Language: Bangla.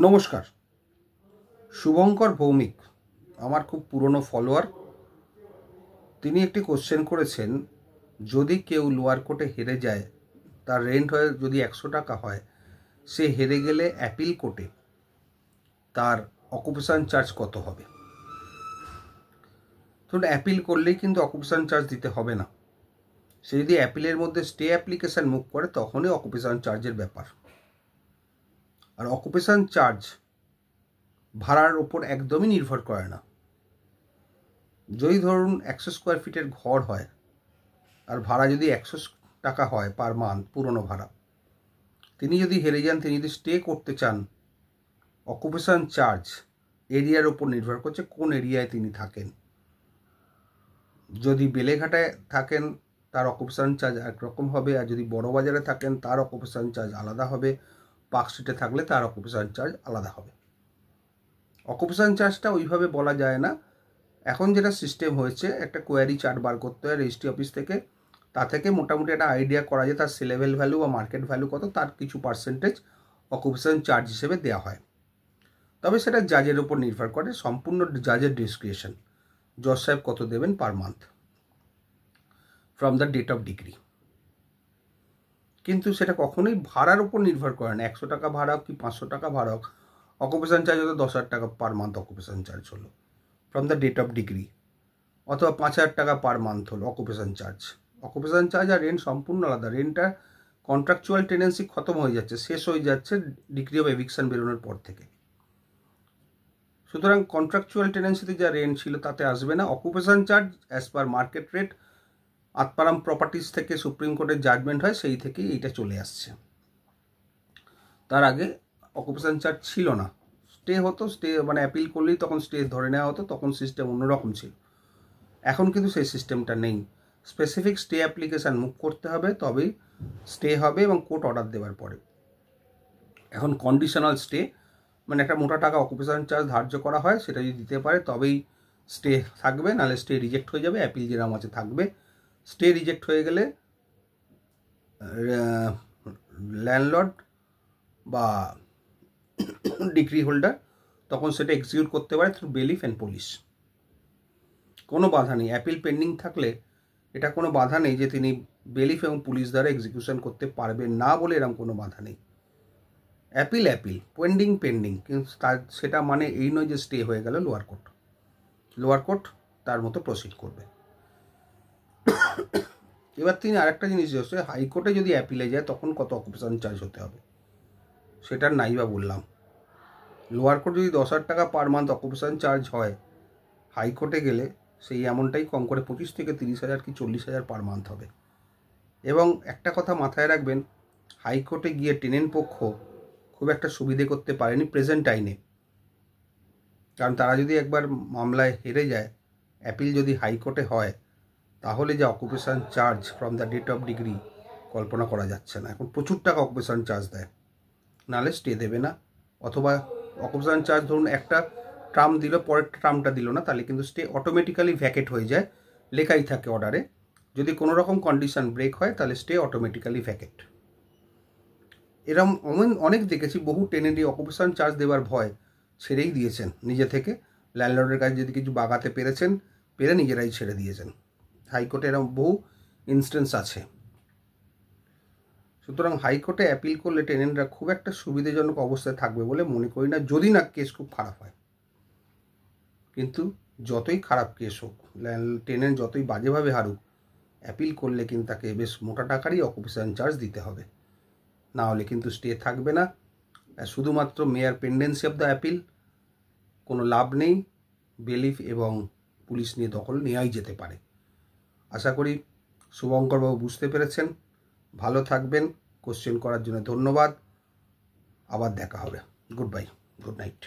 নমস্কার। শুভঙ্কর ভৌমিক আমার খুব পুরনো ফলোয়ার। তিনি একটি কোশ্চেন করেছেন, যদি কেউ লোয়ার কোর্টে হেরে যায়, তার রেন্ট হয় যদি 100 টাকা হয়, সে হেরে গেলে অ্যাপিল কোর্টে তার অকুপেশন চার্জ কত হবে? তো অ্যাপিল করলেই কিন্তু অকুপেশন চার্জ দিতে হবে না। সে যদি অ্যাপিলের মধ্যে স্টে অ্যাপ্লিকেশন মুভ করে তখনই অকুপেশন চার্জের ব্যাপার। আর অকুপেশন চার্জ ভাড়ার ওপর একদমই নির্ভর করে না। যদি ধরুন 100 স্কোয়ার ফিটের ঘর হয় আর ভাড়া যদি 100 টাকা হয় পার মান্থ পুরনো ভাড়া, তিনি যদি হেরে যান, তিনি যদি স্টে করতে চান, অকুপেশন চার্জ এরিয়ার ওপর নির্ভর করছে কোন এরিয়ায় তিনি থাকেন। যদি বেলেঘাটায় থাকেন তার অকুপেশন চার্জ একরকম হবে, আর যদি বড়বাজারে থাকেন তার অকুপেশন চার্জ আলাদা হবে, পার্ক স্ট্রিটে থাকলে তার অকুপেশন চার্জ আলাদা হবে। অকুপেশন চার্জটা ওইভাবে বলা যায় না। এখন যেটা সিস্টেম হয়েছে, একটা কোয়ারি চার্ট বার করতে হয় রেজিস্ট্রি অফিস থেকে, তা থেকে মোটামুটি একটা আইডিয়া করা যায় তার সেলেবেল ভ্যালু বা মার্কেট ভ্যালু কত, তার কিছু পার্সেন্টেজ অকুপেশন চার্জ হিসেবে দেওয়া হয়। তবে সেটা জাজের উপর নির্ভর করে, সম্পূর্ণ জাজের ডিসক্রিপশন, জজ সাহেব কত দেবেন per month from the date of decree. কিন্তু সেটা কখনোই ভাড়ার উপর নির্ভর করে না। 100 টাকা ভাড়া হোক কি 500 টাকা ভাড়া হোক, অকুপেশন চার্জ হতো 10,000 টাকা পার মান্থ অকুপেশন চার্জ হলো from the date of decree, অথবা 5,000 টাকা পার মান্থ হলো অকুপেশন চার্জ। অকুপেশন চার্জ আর রেন্ট সম্পূর্ণ আলাদা। রেন্টটা কন্ট্রাকচুয়াল টেনেন্সি খতম হয়ে যাচ্ছে, শেষ হয়ে যাচ্ছে ডিগ্রি অফ এভিকশন বেরোনোর পর থেকে। সুতরাং কন্ট্রাকচুয়াল টেনেন্সিতে যা রেন্ট ছিল তাতে আসবে না। Occupation charge as per market rate, আতপারাম প্রপার্টিজ থেকে সুপ্রিম কোর্টের জাজমেন্ট হয়, সেই থেকেই এইটা চলে আসছে। তার আগে অকুপেশন চার্জ ছিল না, স্টে হতো, স্টে মানে অ্যাপিল করলেই তখন স্টে ধরে নেওয়া হতো, তখন সিস্টেম অন্যরকম ছিল। এখন কিন্তু সেই সিস্টেমটা নেই। স্পেসিফিক স্টে অ্যাপ্লিকেশান মুভ করতে হবে, তবেই স্টে হবে এবং কোর্ট অর্ডার দেওয়ার পরে। এখন কন্ডিশনাল স্টে মানে একটা মোটা টাকা অকুপেশন চার্জ ধার্য করা হয়, সেটা যদি দিতে পারে তবেই স্টে থাকবে, নাহলে স্টে রিজেক্ট হয়ে যাবে। অ্যাপিল যেরকম আছে থাকবে। স্টে রিজেক্ট হয়ে গেলে ল্যান্ডলর্ড বা ডিগ্রি হোল্ডার তখন সেটা এক্সিকিউট করতে পারে থ্রু বেলিফ অ্যান্ড পুলিশ। কোনো বাধা নেই। অ্যাপিল পেন্ডিং থাকলে এটা কোনো বাধা নেই যে তিনি বেলিফ এবং পুলিশ দ্বারা এক্সিকিউশন করতে পারবেন না বলে এরকম কোনো বাধা নেই। অ্যাপিল পেন্ডিং, কিন্তু সেটা মানে এই নয় যে স্টে হয়ে গেল লোয়ার কোর্ট তার মতো প্রসিড করবে। এবার তিনি আরেকটা জিনিস হচ্ছে, হাইকোর্টে যদি অ্যাপিলে যায় তখন কত অকুপেশন চার্জ হতে হবে সেটার নাই বা বললাম। লোয়ার কোর্ট যদি 10,000 টাকা পার মান্থ অকুপেশন চার্জ হয়, হাইকোর্টে গেলে সেই এমনটাই কম করে 25 থেকে 30,000 কি 40,000 পার মান্থ হবে। এবং একটা কথা মাথায় রাখবেন, হাইকোর্টে গিয়ে টেনেন্ট পক্ষ খুব একটা সুবিধে করতে পারেনি প্রেজেন্ট আইনে। কারণ তারা যদি একবার মামলায় হেরে যায়, অ্যাপিল যদি হাইকোর্টে হয়, তাহলে যে occupation charge from the date of decree কল্পনা করা যাচ্ছে না। এখন প্রচুর টাকা অকুপেশন চার্জ দেয়, নাহলে স্টে দেবে না। অথবা অকুপেশন চার্জ ধরুন একটা ট্রাম দিল, পরের ট্রামটা দিল না, তাহলে কিন্তু স্টে অটোমেটিক্যালি ভ্যাকেট হয়ে যায়, লেখাই থাকে অর্ডারে। যদি কোনো রকম কন্ডিশন ব্রেক হয় তাহলে স্টে অটোমেটিক্যালি ভ্যাকেট। এরকম অনেক দেখেছি, বহু টেনেন্টই অকুপেশন চার্জ দেওয়ার ভয় ছেড়েই দিয়েছেন নিজে থেকে। ল্যান্ডলর্ডের কাছে যদি কিছু বাগাতে পেরে নিজেরাই ছেড়ে দিয়েছেন। হাইকোর্টে এরকম বহু ইনস্টেন্স আছে। সুতরাং হাইকোর্টে অ্যাপিল করলে টেনেন্টরা খুব একটা সুবিধাজনক অবস্থায় থাকবে বলে মনে করি না, যদি না কেস খুব খারাপ হয়। কিন্তু যতই খারাপ কেস হোক, টেনেন্ট যতই বাজেভাবে হারুক, অ্যাপিল করলে কিন্তু তাকে বেশ মোটা টাকারই অকুপেশন চার্জ দিতে হবে, না হলে কিন্তু স্টে থাকবে না। শুধুমাত্র মেয়ার পেন্ডেন্সি অফ দ্য অ্যাপিল, কোনো লাভ নেই। বেলিফ এবং পুলিশ নিয়ে দখল নেওয়াই যেতে পারে। আশা করি শুভঙ্করবাবু বুঝতে পেরেছেন। ভালো থাকবেন। কোশ্চেন করার জন্য ধন্যবাদ। আবার দেখা হবে। Good bye, good night.